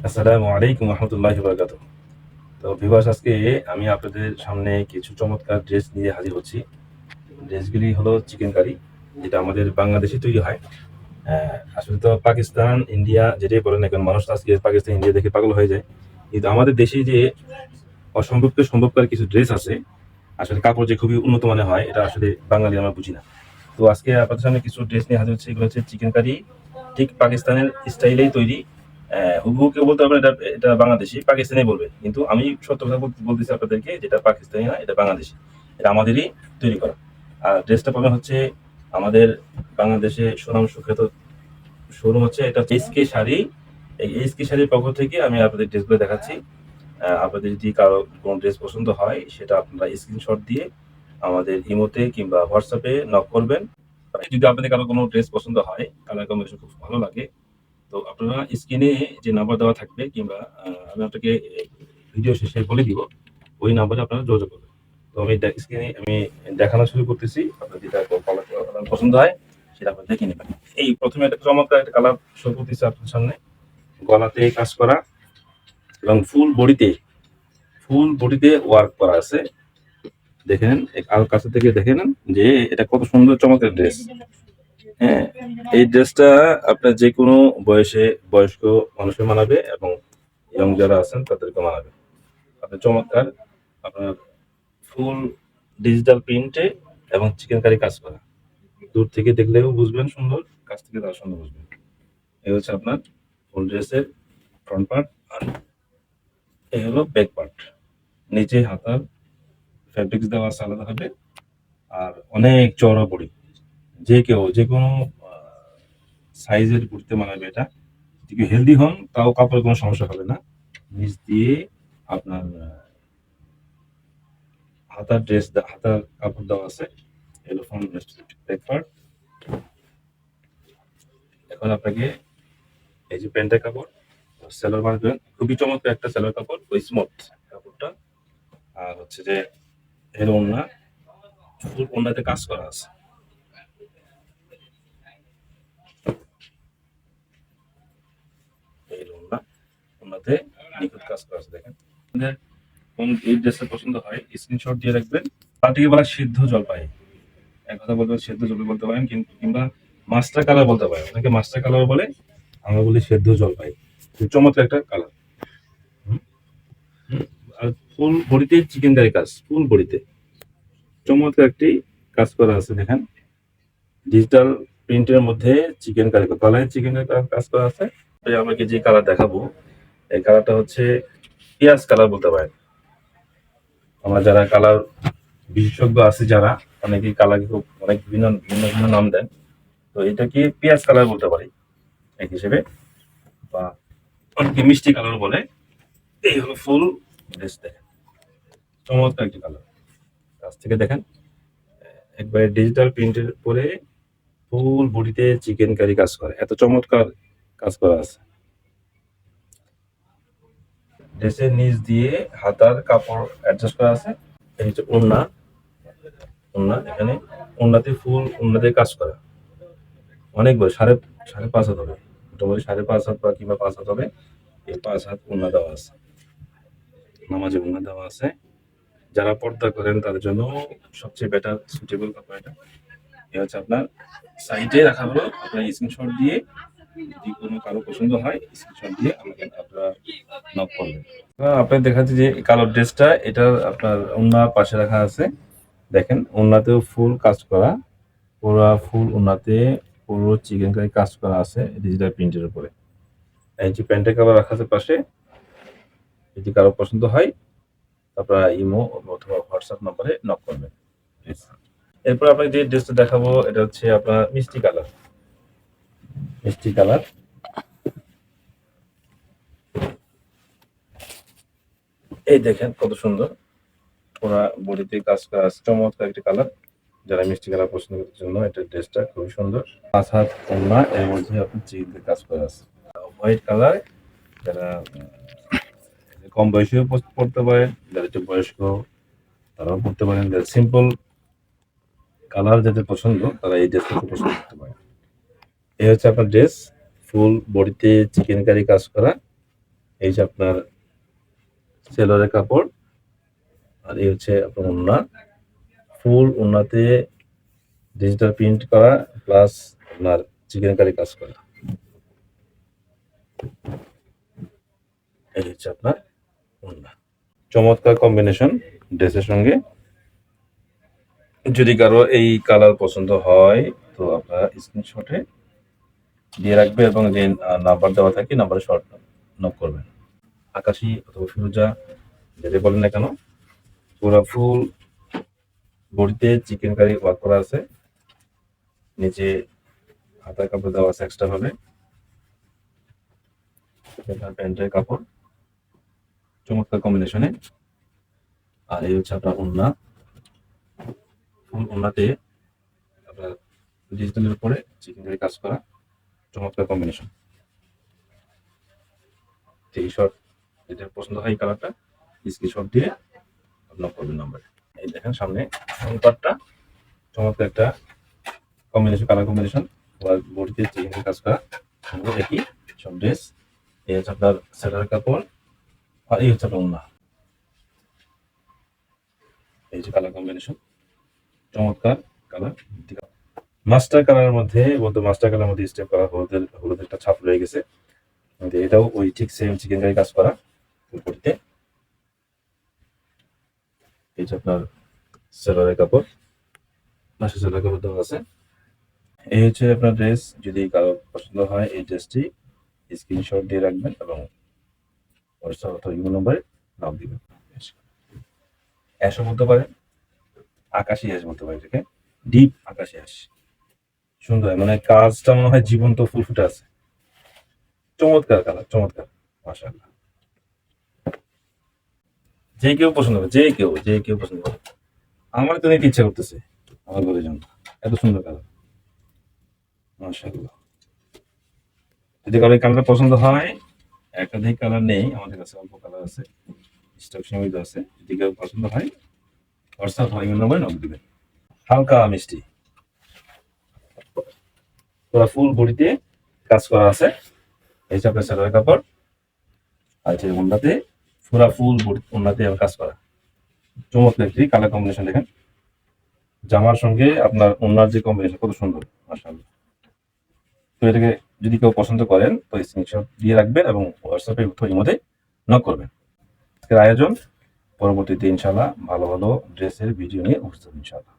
আসসালামু আলাইকুম রহমতুল্লাহি বারাকাতুহু। তো ভিউয়ার্স, আজকে আমি আপনাদের সামনে কিছু চমৎকার ড্রেস নিয়ে হাজির হচ্ছি। ড্রেসগুলি হলো চিকেন কারি, যেটা আমাদের বাংলাদেশে তৈরি হয়। আসলে তো পাকিস্তান, ইন্ডিয়া যেটাই বলেন না কেন, মানুষ তো আজকে পাকিস্তান, ইন্ডিয়া দেখে পাগল হয়ে যায়। কিন্তু আমাদের দেশে যে অসম্ভবকে সম্ভবকার কিছু ড্রেস আছে, আসলে কাপড় যে খুবই উন্নত মানের হয়, এটা আসলে বাঙালি আমরা বুঝি না। তো আজকে আপনাদের সামনে কিছু ড্রেস নিয়ে হাজির হচ্ছে। এগুলো হচ্ছে চিকেন কারি, ঠিক পাকিস্তানের স্টাইলেই তৈরি। হুবহু কেউ বলতে পারবে এটা এটা বাংলাদেশি, পাকিস্তানি বলবে, কিন্তু আমি সত্য কথা বলতেছি আপনাদেরকে, যেটা পাকিস্তানি না, এটা বাংলাদেশি। এটা আমাদেরই তৈরি করা। আর ড্রেসটা পাবেন হচ্ছে আমাদের বাংলাদেশে সুনাম সুখ্যাত শোরুম, হচ্ছে এটা এসকে শাড়ি। এই এসকে শাড়ির পক্ষ থেকে আমি আপনাদের ড্রেসগুলো দেখাচ্ছি। আপনাদের যদি কারো কোনো ড্রেস পছন্দ হয়, সেটা আপনারা স্ক্রিনশট দিয়ে আমাদের ইমোতে কিংবা হোয়াটসঅ্যাপে নক করবেন। যদি আপনাদের কারো কোনো ড্রেস পছন্দ হয়, কালার কম্বিনেশন খুব ভালো লাগে, তো আপনারা স্ক্রিনে যে নাম্বার দেওয়া থাকবে, কিংবা আমি আপনাকে ভিডিও শেষে বলে দিব, ওই নাম্বারে আপনারা যোগাযোগ করবেন। তো আমি স্ক্রিনে আমি দেখানো শুরু করতেছি। আপনার যেটা কালার পছন্দ হয়, সেটা আপনারা দেখে নেবেন। এই প্রথমে একটা চমৎকার একটা কালার শো করতেছি আপনার সামনে। গলাতে কাজ করা এবং ফুল বডিতে ওয়ার্ক করা আছে। দেখেন, আর কাছে থেকে দেখে নেন যে এটা কত সুন্দর চমৎকার ড্রেস। হ্যাঁ, এই ড্রেসটা আপনার যে কোনো বয়স্ক মানুষের মানাবে, এবং ইয়ং যারা আছেন তাদেরকে মানাবে। আপনার চমৎকার, আপনার ফুল ডিজিটাল প্রিন্টে এবং চিকেন কারি কাজ করা। দূর থেকে দেখলেও বুঝবেন সুন্দর, কাছ থেকে তার সুন্দর বুঝবেন। এই হচ্ছে আপনার ফুল ড্রেসের ফ্রন্ট পার্ট, আর এই হলো ব্যাক পার্ট। নিচে হাতার ফ্যাব্রিক্স দেওয়া আছে আলাদা হবে, আর অনেক চওড়া বডি। যে কেউ যে কোনো সাইজের করতে মানাবে এটা। যদি হেলদি হন, তাও কাপড়ের কোনো সমস্যা হবে না। নিচ দিয়ে আপনার হাতার কাপড় দেওয়া আছে। এলো ফ্রন্ট ব্যাক পার্ট। এখন আপনাকে এই যে প্যান্টের কাপড়, সেলোয়ার বানাবেন, খুবই চমৎকার একটা সেলোয়ার কাপড়, ওই স্মুথ কাপড়টা। আর হচ্ছে যে এর ওড়না, ফুল ওড়নাতে কাজ করা আছে। এই ওড়না, ওড়নাতে নিখুঁত কাজ করা আছে। দেখেন, আপনাদের কোন এই ড্রেসটা পছন্দ হয়, স্ক্রিনশট দিয়ে রাখবেন। পার্টিকে বলা সিদ্ধ জলপাই, এক কথা বলতে পারেন সেদ্ধ জলপাই বলতে পারেন, কিন্তু কিংবা মাস্টার কালার বলতে পারেন। অনেকে মাস্টার কালার বলে, আমরা বলি সেদ্ধ জলপাই। খুব চমৎকার একটা কালার। আর ফুল বডিতে চিকেন কারি কাজ, ফুল বডিতে চমৎকার একটি কাজ করা আছে। দেখেন, ডিজিটাল প্রিন্টের মধ্যে চিকেন কারি, গলায় চিকেন কারি কাজ করা আছে। আমাকে যে কালার দেখাবো, এই কালারটা হচ্ছে পিঁয়াজ কালার বলতে পারেন। আমরা যারা কালার বিশেষজ্ঞ আছে, যারা অনেকেই কালার খুব অনেক ভিন্ন ভিন্ন ভিন্ন নাম দেন, তো এটাকে পেঁয়াজ কালার বলতে পারি এক হিসেবে, বা অনেকে মিষ্টি কালার বলে। এই হলো ফুল ড্রেস। দেখেন, চমৎকার একটি কালার। কাছ থেকে দেখেন, একবারে ডিজিটাল প্রিন্টের পরে ফুল বডিতে চিকেন কারি কাজ করে, এত চমৎকার কাজ করা আছে। ড্রেসের নিচ দিয়ে হাতার কাপড় অ্যাডজাস্ট করা আছে। এই হচ্ছে ওড়না। ওড়না এখানে, ওড়নাতে ফুল ওড়নাতে কাজ করা, অনেক বড়, সাড়ে সাড়ে 5 হাত হবে, মোটামুটি 5.5 হাত বা কিংবা 5 হাত হবে। এই 5 হাত ওড়না দেওয়া আছে, নামাজি ওড়না দেওয়া আছে। যারা পর্দা করেন তাদের জন্য সবচেয়ে বেটার সুটেবল কাপড় এটা। এ হচ্ছে আপনার সাইডে রাখা হলো। আপনার স্ক্রিনশট দিয়ে, যদি কোনো কারো পছন্দ হয়, স্ক্রিনশট দিয়ে আমাকে আপনারা নক করবেন। আপনার দেখাচ্ছি যে কালো ড্রেসটা, এটার আপনার ওড়না পাশে রাখা আছে। দেখেন, ওড়নাতেও ফুল কাজ করা, পুরা ফুল ওড়নাতে পুরো চিকেন কারি কাজ করা আছে ডিজিটাল প্রিন্টের উপরে। এই যে প্যান্টের কাপড় রাখা আছে পাশে, যদি কারো পছন্দ হয়, আপনারা ইমো অথবা হোয়াটসঅ্যাপ নম্বরে নক করবেন। এরপর আপনাকে যে ড্রেসটা দেখাবো, এটা হচ্ছে আপনার মিষ্টি কালার। মিষ্টি কালার, এই দেখেন কত সুন্দর, পুরা বডিতে কাজ করা আছে, চমৎকার একটি কালার। যারা মিষ্টি কালার পছন্দ করার জন্য এটা ড্রেসটা খুবই সুন্দর। 5 হাত ওড়না, এর মধ্যে আপনার চিকেন কাজ করা আছে। হোয়াইট কালার, যারা কম বয়সীও পড়তে পারেন, যারা একটু বয়স্ক তারাও পড়তে পারেন, যারা সিম্পল কালার যাদের পছন্দ, তারা এই ড্রেসটা খুব পছন্দ করতে পারে। এই হচ্ছে আপনার ড্রেস, ফুল বডিতে চিকেন কারি কাজ করা, এই যে আপনার সেলরের কাপড়, আর এই হচ্ছে আপনার ওড়না। ফুল ওড়নাতে ডিজিটাল প্রিন্ট করা প্লাস আপনার চিকেন কারি কাজ করা। এই হচ্ছে আপনার ওড়না। চমৎকার কম্বিনেশন ড্রেসের সঙ্গে। যদি কারো এই কালার পছন্দ হয় তো আপনারা স্ক্রিনশটে দিয়ে রাখবে এবং যে নাম্বার দেওয়া থাকে নাম্বারে শর্ট নক করবেন। আকাশি অথবা ফিরোজা যেটা বলেন না কেন, পুরো ফুল বডিতে চিকেন কারি ওয়ার্ক করা আছে, নিচে হাতার কাপড় দেওয়া আছে এক্সট্রা ভাবে, প্যান্টের কাপড় চমৎকার কম্বিনেশনে। আর এই হচ্ছে আপনার ওড়না। ফুল ওড়নাতে আপনার ডিজিটালের উপরে চিকেন কারি কাজ করা, চমৎকার কম্বিনেশন। এই শর্ট যেটা পছন্দ হয় এই কালারটা স্ক্রিনশট দিয়ে আপনার করবেন নাম্বারে। এই দেখেন সামনে পার্টটা চমৎকার একটা কম্বিনেশন, কালার কম্বিনেশন, বডিতে চিকেন কাজ করা, সুন্দর একই সব ড্রেস। এই হচ্ছে আপনার সেলার কাপড়, আর এই হচ্ছে আপনার ওড়না। এই যে কালার কম্বিনেশন, চমৎকার কালার। মাস্টার কালারের মধ্যে বলতে মাস্টার কালারের মধ্যে স্টেপ করা, হলুদের একটা ছাপ রয়ে গেছে। এটাও ওই ঠিক সেম চিকেন কারি কাজ করা বডিতে। এই যে আপনার সেলারের কাপড়, পাশে সেলার কাপড় দেওয়া আছে। এই হচ্ছে আপনার ড্রেস। যদি কারো পছন্দ হয় এই ড্রেসটি স্ক্রিনশট দিয়ে রাখবেন এবং হোয়াটসঅ্যাপ অথবা ইমো নম্বরে নাম দিবেন। অ্যাশও বলতে পারেন, আকাশি অ্যাশ বলতে পারেন, এটাকে ডিপ আকাশি অ্যাশ। সুন্দর, মানে কাজটা মনে হয় জীবন্ত ফুল ফুটে আছে। চমৎকার কালার, চমৎকার, মাশাআল্লাহ। যে কেউ পছন্দ হবে, যে কেউ পছন্দ হবে। আমার তো নিতে ইচ্ছা করতেছে আমার ঘরের জন্য, এত সুন্দর কালার, মাশাআল্লাহ। যদি কারো এই কালারটা পছন্দ হয়, একাধিক কালার নেই আমাদের কাছে, অল্প কালার আছে, স্টক সীমিত আছে। যদি কেউ পছন্দ হয় হোয়াটসঅ্যাপ হয় নম্বরে নক দিবেন। হালকা মিষ্টি, পুরো ফুল বডিতে কাজ করা আছে। এই চাপের সেলার কাপড়, আর যে ওড়নাতে পুরা ফুল বডি ওড়নাতে কাজ করা, চমৎকার একটি কালার কম্বিনেশন। দেখেন জামার সঙ্গে আপনার ওড়নার যে কম্বিনেশন কত সুন্দর, মাশাআল্লাহ। তো এটাকে যদি কেউ পছন্দ করেন তো স্ক্রিনশট দিয়ে রাখবেন এবং হোয়াটসঅ্যাপে ইমোতে নক করবেন। আজকের আয়োজন, পরবর্তীতে ইনশাআল্লাহ ভালো ভালো ড্রেসের ভিডিও নিয়ে উপস্থিত ইনশাআল্লাহ।